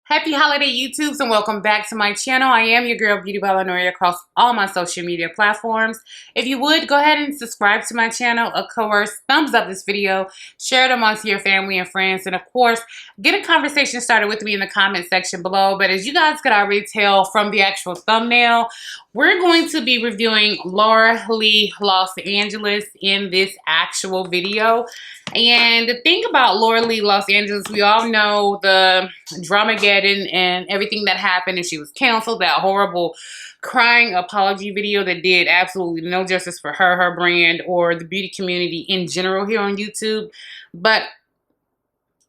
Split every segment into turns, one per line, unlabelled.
Happy holiday YouTubes and welcome back to my channel. I am your girl Beauty by Lanoria across all my social media platforms. If you would, go ahead and subscribe to my channel. Of course, thumbs up this video, share it amongst your family and friends, and of course, get a conversation started with me in the comment section below. But as you guys could already tell from the actual thumbnail, we're going to be reviewing Laura Lee Los Angeles in this actual video. And the thing about Laura Lee Los Angeles, we all know the Dramageddon and everything that happened, and she was canceled. That horrible crying apology video that did absolutely no justice for her, her brand, or the beauty community in general here on YouTube. But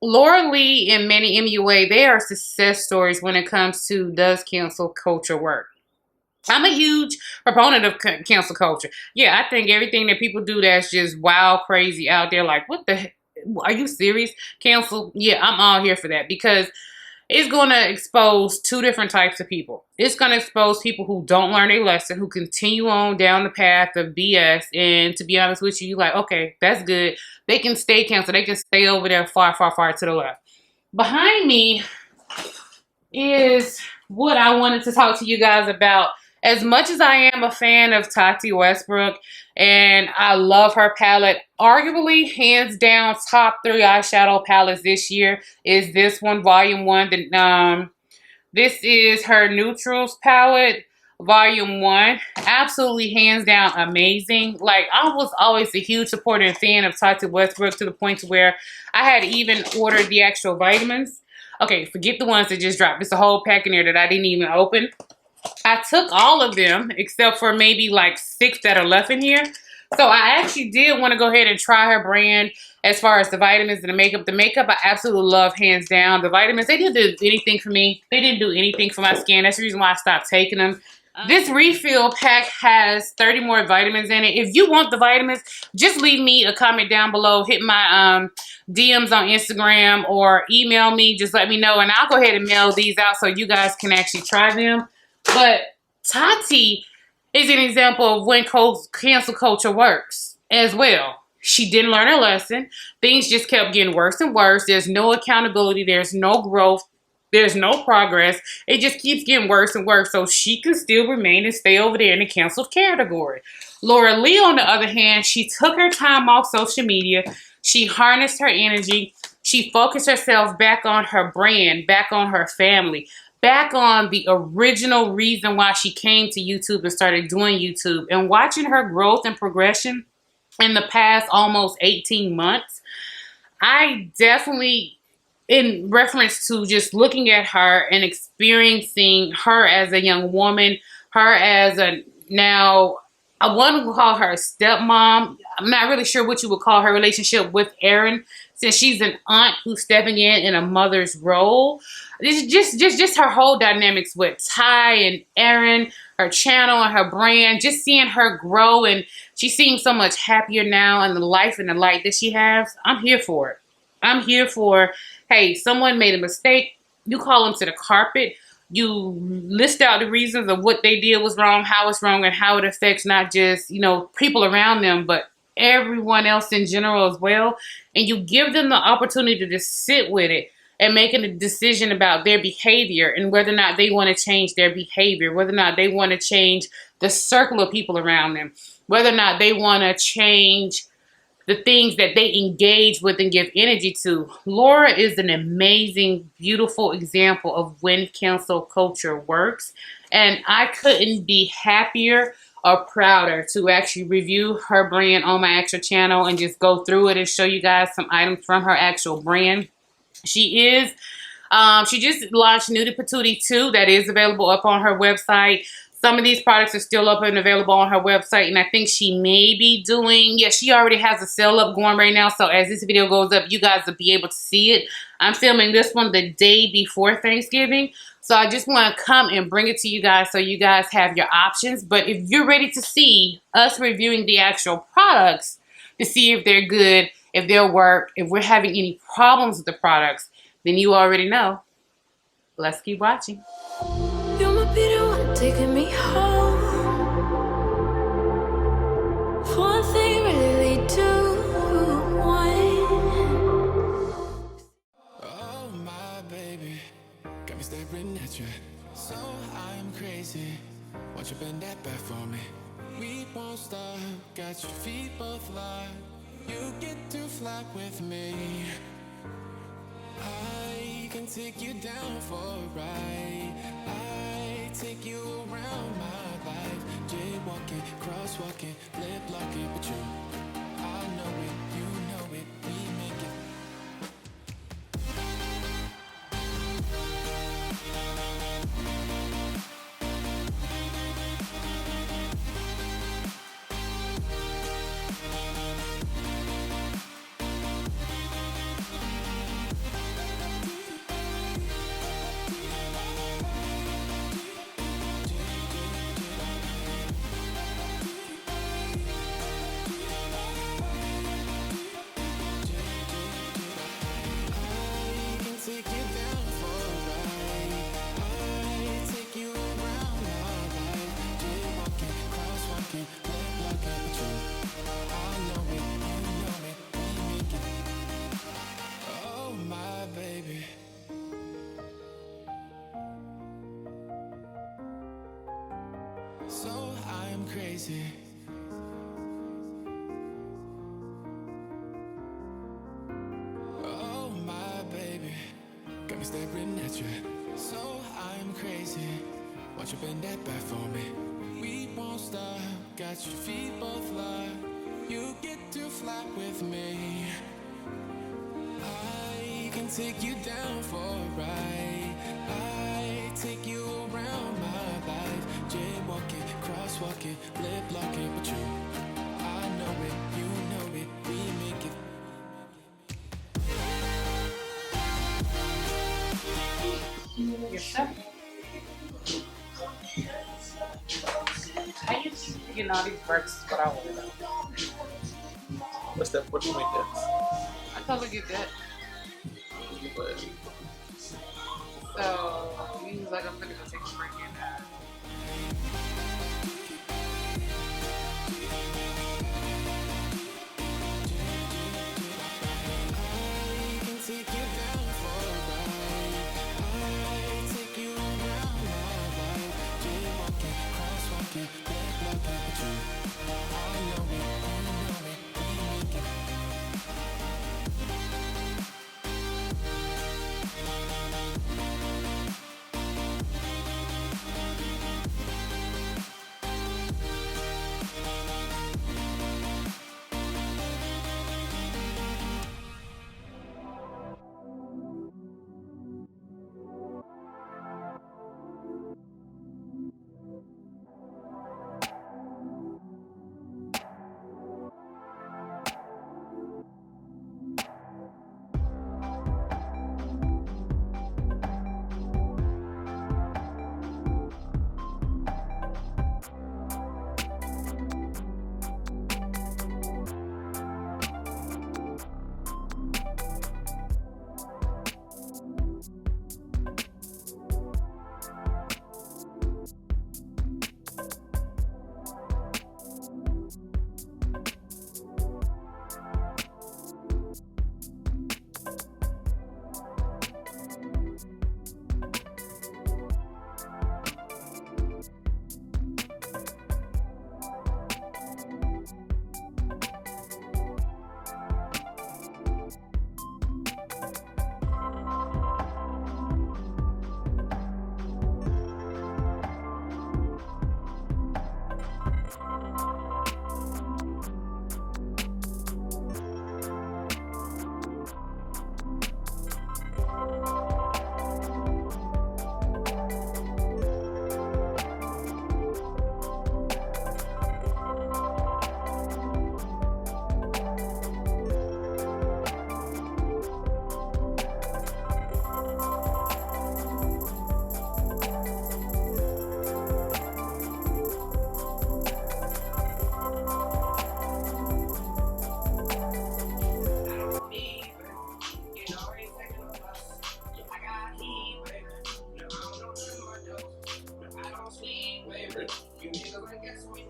Laura Lee and Manny MUA, they are success stories when it comes to does cancel culture work. I'm a huge proponent of cancel culture. Yeah, I think everything that people do that's just wild, crazy out there, like, what the heck? Are you serious? Cancel? Yeah, I'm all here for that because it's going to expose two different types of people. It's going to expose people who don't learn a lesson, who continue on down the path of BS. And to be honest with you, you're like, okay, that's good. They can stay canceled. They can stay over there far, far, far to the left. Behind me is what I wanted to talk to you guys about. As much as I am a fan of Tati Westbrook and I love her palette, arguably hands down top 3 eyeshadow palettes this year is this one, Volume 1. This is her Neutrals palette, Volume 1. Absolutely hands down amazing. Like, I was always a huge supporter and fan of Tati Westbrook to the point to where I had even ordered the actual vitamins. Okay, forget the ones that just dropped. It's a whole pack in there that I didn't even open. I took all of them except for maybe like 6 that are left in here. So I actually did want to go ahead and try her brand as far as the vitamins and the makeup. The makeup I absolutely love, hands down. The vitamins, they didn't do anything for me. They didn't do anything for my skin. That's the reason why I stopped taking them. This refill pack has 30 more vitamins in it. If you want the vitamins, just leave me a comment down below. Hit my DMs on Instagram or email me. Just let me know and I'll go ahead and mail these out so you guys can actually try them. But Tati is an example of when cancel culture works as well. She didn't learn her lesson. Things just kept getting worse and worse. There's no accountability. There's no growth. There's no progress. It just keeps getting worse and worse. So she can still remain and stay over there in the canceled category. Laura Lee, on the other hand, she took her time off social media. She harnessed her energy. She focused herself back on her brand, back on her family, back on the original reason why she came to YouTube and started doing YouTube. And watching her growth and progression in the past almost 18 months, I definitely, in reference to just looking at her and experiencing her as a young woman, her as a now, I want to call her a stepmom. I'm not really sure what you would call her relationship with Erin, since she's an aunt who's stepping in a mother's role. It's just her whole dynamics with Ty and Erin, her channel and her brand, just seeing her grow, and she seems so much happier now in the life and the light that she has. I'm here for it. I'm here for, hey, someone made a mistake. You call them to the carpet. You list out the reasons of what they did was wrong, how it's wrong, and how it affects not just, you know, people around them, but everyone else in general as well. And you give them the opportunity to sit with it and making a decision about their behavior and whether or not they want to change their behavior, whether or not they want to change the circle of people around them, whether or not they want to change the things that they engage with and give energy to. Laura is an amazing, beautiful example of when cancel culture works. And I couldn't be happier or prouder to actually review her brand on my actual channel and just go through it and show you guys some items from her actual brand. She just launched Nudie Patootie 2 that is available up on her website. Some of these products are still up and available on her website, and I think she may be doing, yeah, she already has a sale up going right now, so as this video goes up, you guys will be able to see it. I'm filming this one the day before Thanksgiving, so I just want to come and bring it to you guys so you guys have your options. But if you're ready to see us reviewing the actual products to see if they're good, if they'll work, if we're having any problems with the products, then you already know. Let's keep watching.
You might be the one taking me home. One thing really lead to one. Oh my baby, got me
staring at you, so I'm crazy. Won't you bend that back for me? We won't stop, got your feet both locked. You get to fly with me. I can take you down for a ride. I take you around my life. Jaywalking, crosswalking, lip locking, but you, I know it, you know it, we make it. So I'm crazy. Oh my baby, got me staring at you. So I'm crazy. Won't you bend that back for me? We won't stop, got your feet both locked. You get to fly with me. I can take you down for a ride. I take you around my life. Jaywalking, crosswalking, lip locking, but you, I know it, you know it, we make it.
Your stuff. How you getting all these burps is what I want to know.
What's that? What do you make that?
I totally get that.
But
So, you was like, I'm gonna go take a break in now.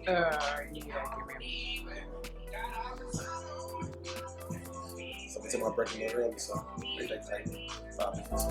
Yeah, give me. So we took my break a little early, so they take 5 minutes.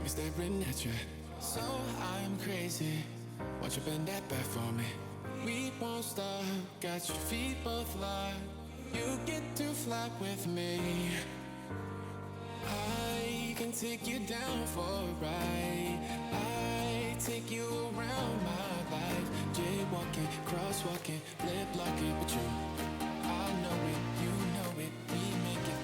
me staring at you. So I'm crazy. Won't you bend that back for me? We won't stop. Got your feet both locked. You get to fly with me. I can take you down for a ride. I take you around my life. Jaywalking, crosswalking, lip locking with you. I know it, you know it, we make it.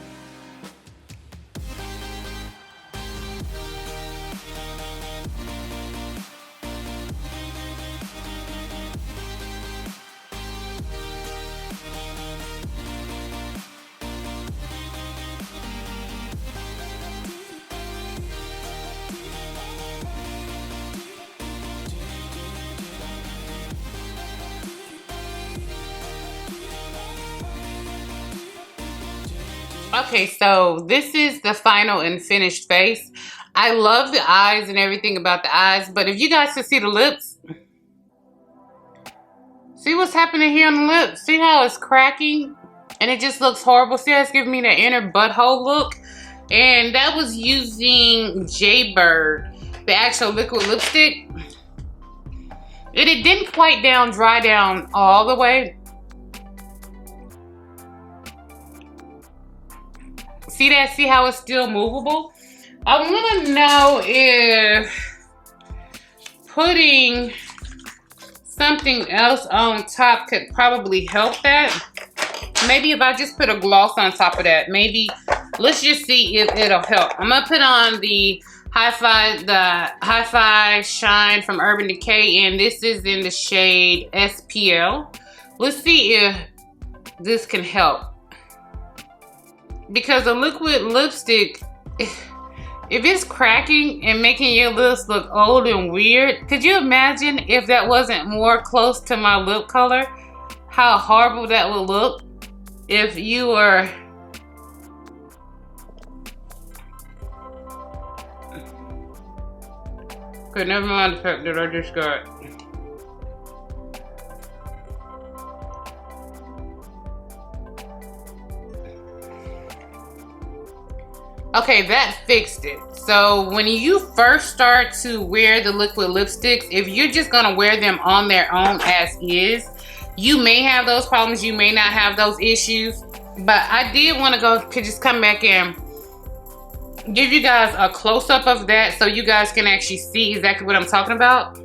Okay, so this is the final and finished face. I love the eyes and everything about the eyes, but if you guys can see the lips, see what's happening here on the lips? See how it's cracking? And it just looks horrible. See how it's giving me that inner butthole look? And that was using Jaybird, the actual liquid lipstick. And it didn't quite dry down all the way. See that? See how it's still movable? I want to know if putting something else on top could probably help that. Maybe if I just put a gloss on top of that, maybe. Let's just see if it'll help. I'm gonna put on the Hi-Fi Shine from Urban Decay, and this is in the shade SPL. Let's see if this can help. Because a liquid lipstick, if it's cracking and making your lips look old and weird, could you imagine if that wasn't more close to my lip color? How horrible that would look if you were... Okay, never mind the fact that I just got... Okay, that fixed it. So when you first start to wear the liquid lipsticks, if you're just gonna wear them on their own as is, you may have those problems, you may not have those issues. But I did want to just come back and give you guys a close-up of that so you guys can actually see exactly what I'm talking about.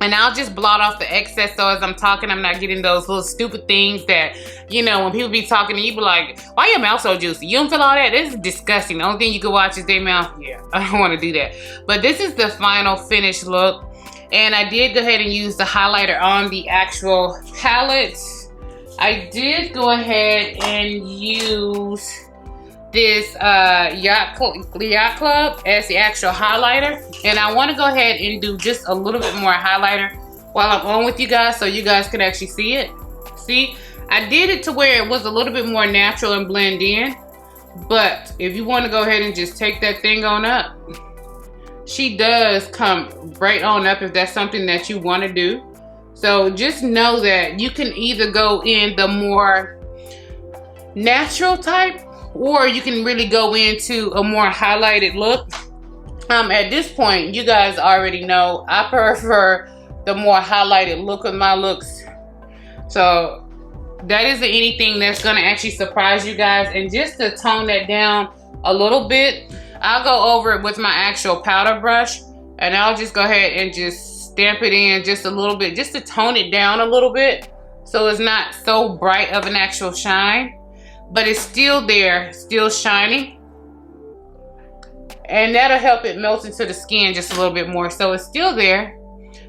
And I'll just blot off the excess so as I'm talking, I'm not getting those little stupid things that, you know, when people be talking and you be like, why your mouth so juicy? You don't feel all that? This is disgusting. The only thing you can watch is their mouth. Yeah, I don't want to do that. But this is the final finished look. And I did go ahead and use the highlighter on the actual palette. I did go ahead and use this Yacht Club as the actual highlighter, and I want to go ahead and do just a little bit more highlighter while I'm on with you guys so you guys can actually see it. See, I did it to where it was a little bit more natural and blend in, but if you want to go ahead and just take that thing on up, she does come right on up if that's something that you want to do. So just know that you can either go in the more natural type, or you can really go into a more highlighted look. At this point, you guys already know I prefer the more highlighted look of my looks. So that isn't anything that's gonna actually surprise you guys. And just to tone that down a little bit, I'll go over it with my actual powder brush, and I'll just go ahead and just stamp it in just a little bit, just to tone it down a little bit so it's not so bright of an actual shine. But it's still there, still shiny. And that'll help it melt into the skin just a little bit more. So it's still there.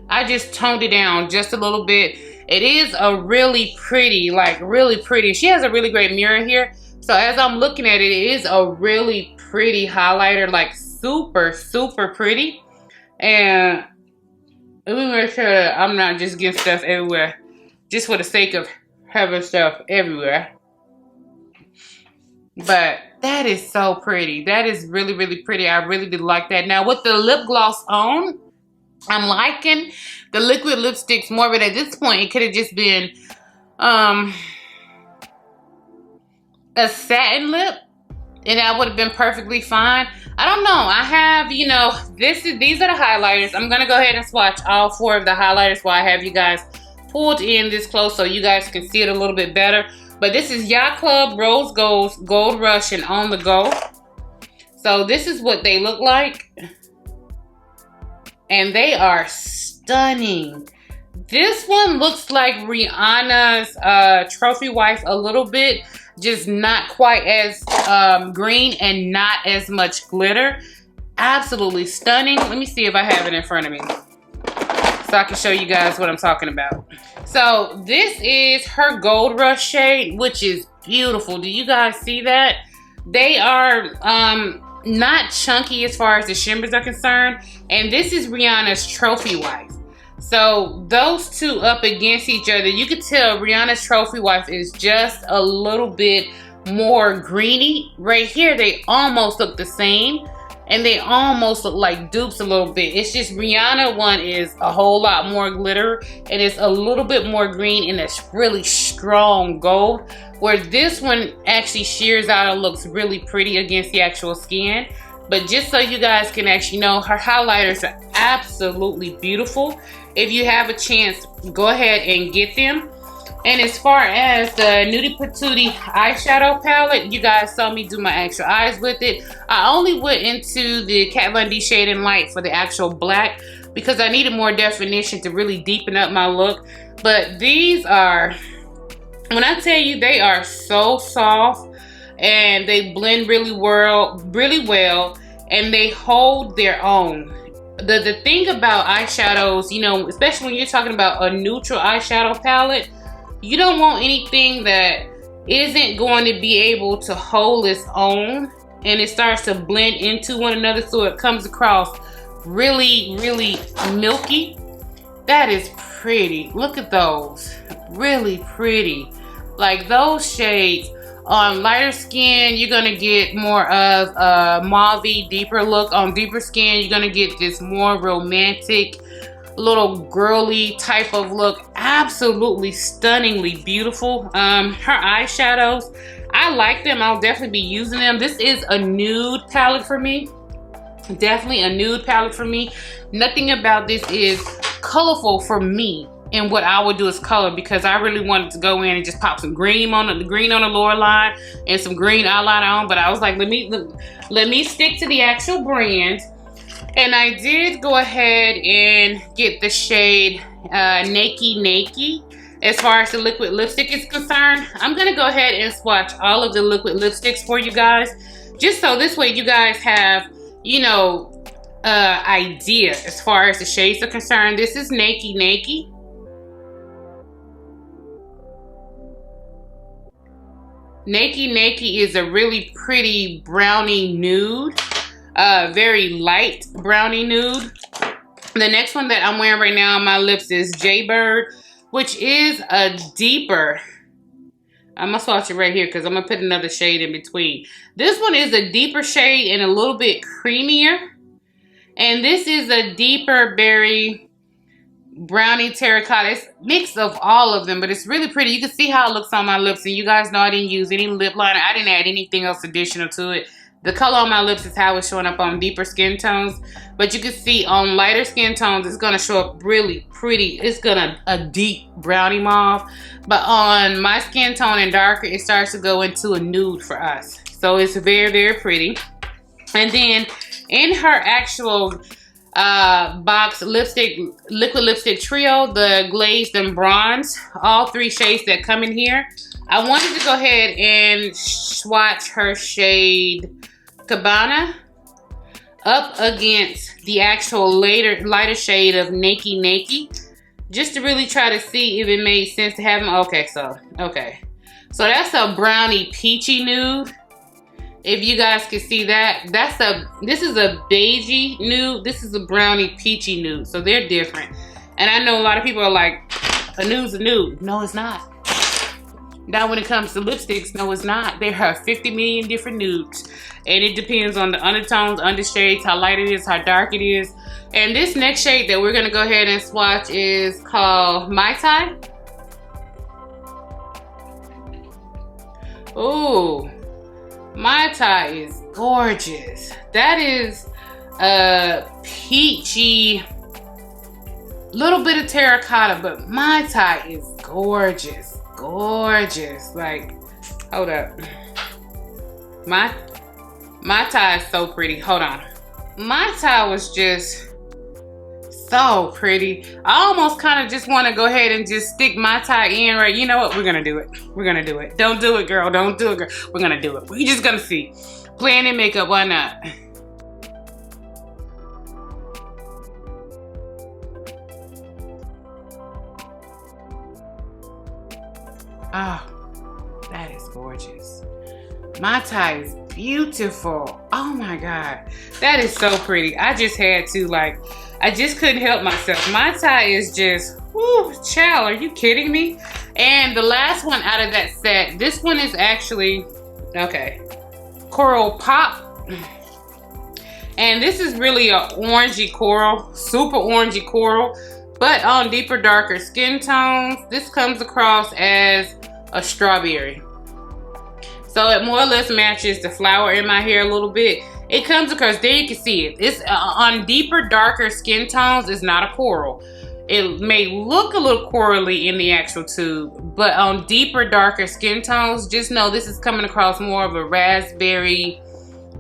I just toned it down just a little bit. It is a really pretty, like really pretty. She has a really great mirror here. So as I'm looking at it, it is a really pretty highlighter, like super, super pretty. And let me make sure that I'm not just getting stuff everywhere, just for the sake of having stuff everywhere. But that is so pretty. That is really, really pretty. I really did like that. Now with the lip gloss on, I'm liking the liquid lipsticks more, but at this point it could have just been a satin lip and that would have been perfectly fine. I don't know. I have, you know, these are the highlighters. I'm gonna go ahead and swatch all 4 of the highlighters while I have you guys pulled in this close so you guys can see it a little bit better. But this is Yacht Club, Rose Gold, Gold Rush, and On the Go. So this is what they look like. And they are stunning. This one looks like Rihanna's Trophy Wife a little bit. Just not quite as green and not as much glitter. Absolutely stunning. Let me see if I have it in front of me so I can show you guys what I'm talking about. So this is her Gold Rush shade, which is beautiful. Do you guys see that? They are not chunky as far as the shimmers are concerned. And this is Rihanna's Trophy Wife. So those two up against each other, you can tell Rihanna's Trophy Wife is just a little bit more greeny. Right here, they almost look the same. And they almost look like dupes a little bit. It's just Rihanna one is a whole lot more glitter. And it's a little bit more green and it's really strong gold. Where this one actually shears out and looks really pretty against the actual skin. But just so you guys can actually know, her highlighters are absolutely beautiful. If you have a chance, go ahead and get them. And as far as the Nudie Patootie eyeshadow palette, you guys saw me do my actual eyes with it. I only went into the Kat Von D Shade and Light for the actual black because I needed more definition to really deepen up my look. But these are, when I tell you, they are so soft and they blend really well, and they hold their own. The thing about eyeshadows, you know, especially when you're talking about a neutral eyeshadow palette, you don't want anything that isn't going to be able to hold its own and it starts to blend into one another so it comes across really, really milky. That is pretty. Look at those. Really pretty. Like those shades on lighter skin, you're gonna get more of a mauvey, deeper look. On deeper skin, you're gonna get this more romantic, little girly type of look. Absolutely stunningly beautiful. Her eyeshadows, I like them. I'll definitely be using them. This is a nude palette for me. Definitely a nude palette for me. Nothing about this is colorful for me. And what I would do is color, because I really wanted to go in and just pop some green on the lower line and some green eyeliner on. But I was like, let me stick to the actual brand. And I did go ahead and get the shade Nakey Nakey. As far as the liquid lipstick is concerned, I'm gonna go ahead and swatch all of the liquid lipsticks for you guys, just so this way you guys have, you know, idea as far as the shades are concerned. This is Nakey Nakey. Nakey Nakey is a really pretty brownie nude, very light brownie nude. The next one that I'm wearing right now on my lips is Jaybird, which is a deeper. I'm gonna swatch it right here because I'm gonna put another shade in between. This one is a deeper shade and a little bit creamier. And this is a deeper berry brownie terracotta. It's a mix of all of them, but it's really pretty. You can see how it looks on my lips, and you guys know I didn't use any lip liner. I didn't add anything else additional to it. The color on my lips is how it's showing up on deeper skin tones, but you can see on lighter skin tones it's gonna show up really pretty. It's gonna a deep brownie mauve, but on my skin tone and darker, it starts to go into a nude for us. So it's very, very pretty. And then in her actual box liquid lipstick trio, the Glazed and Bronze, all 3 shades that come in here, I wanted to go ahead and swatch her shade Cabana up against the actual lighter shade of Nakey Nakey, just to really try to see if it made sense to have them. Okay, so that's a brownie peachy nude. If you guys can see that, this is a beigey nude. This is a brownie peachy nude. So they're different. And I know a lot of people are like, a nude's a nude. No, it's not. Now when it comes to lipsticks, no, it's not. There are 50 million different nudes. And it depends on the undertones, undershades, how light it is, how dark it is. And this next shade that we're gonna go ahead and swatch is called Mai Tai. Ooh. Mai Tai is gorgeous. That is a peachy, little bit of terracotta, but Mai Tai is gorgeous. Gorgeous. Like, hold up. Mai Tai is so pretty. Hold on. Mai Tai was just so pretty. I almost kind of just want to go ahead and just stick Mai Tai in, right? You know what? We're gonna do it. We're gonna do it. Don't do it, girl. Don't do it, girl. We're gonna do it. We're just gonna see. Playing in makeup, why not? Oh, that is gorgeous. Mai Tai is beautiful. Oh my God. That is so pretty. I just had to, like, I just couldn't help myself. Mai Tai is just, whoo, child, are you kidding me? And the last one out of that set, this one is actually, okay, Coral Pop. And this is really a orangey coral, super orangey coral, but on deeper, darker skin tones. This comes across as a strawberry. So it more or less matches the flower in my hair a little bit. It comes across, there you can see it. It's on deeper, darker skin tones, it's not a coral. It may look a little corally in the actual tube, but on deeper, darker skin tones, just know this is coming across more of a raspberry.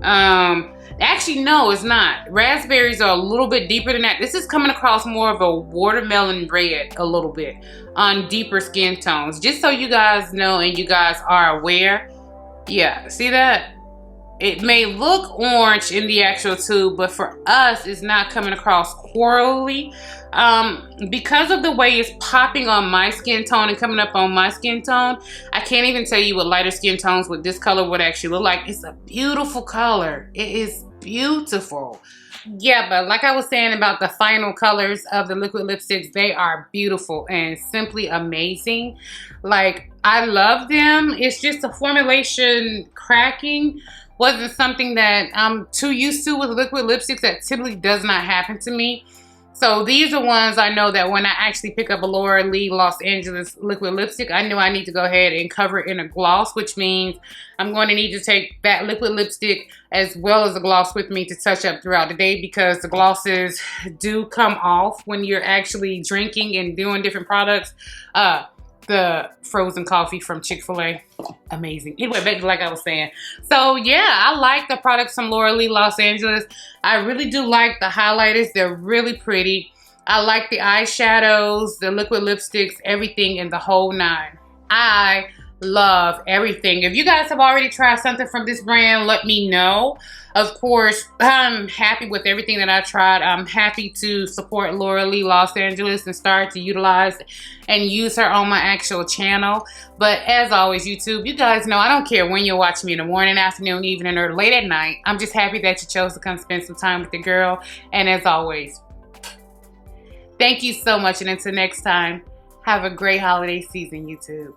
Actually, no, it's not. Raspberries are a little bit deeper than that. This is coming across more of a watermelon red a little bit on deeper skin tones. Just so you guys know and you guys are aware. Yeah, see that? It may look orange in the actual tube, but for us, it's not coming across corally. Because of the way it's popping on my skin tone and coming up on my skin tone, I can't even tell you what lighter skin tones with this color would actually look like. It's a beautiful color. It is beautiful. Yeah, but like I was saying about the final colors of the liquid lipsticks, they are beautiful and simply amazing. Like, I love them. It's just the formulation cracking wasn't something that I'm too used to with liquid lipsticks. That typically does not happen to me. So these are ones I know that when I actually pick up a Laura Lee Los Angeles liquid lipstick, I know I need to go ahead and cover it in a gloss, which means I'm going to need to take that liquid lipstick as well as a gloss with me to touch up throughout the day, because the glosses do come off when you're actually drinking and doing different products. The frozen coffee from Chick-fil-A, amazing. Anyway, back to like I was saying. So yeah, I like the products from Laura Lee Los Angeles. I really do like the highlighters. They're really pretty. I like the eyeshadows, the liquid lipsticks, everything in the whole nine. I love everything. If you guys have already tried something from this brand, let me know. Of course, I'm happy with everything that I tried. I'm happy to support Laura Lee Los Angeles and start to utilize and use her on my actual channel. But as always, YouTube, you guys know I don't care when you're watching me, in the morning, afternoon, evening, or late at night. I'm just happy that you chose to come spend some time with the girl. And as always, thank you so much. And until next time, have a great holiday season, YouTube.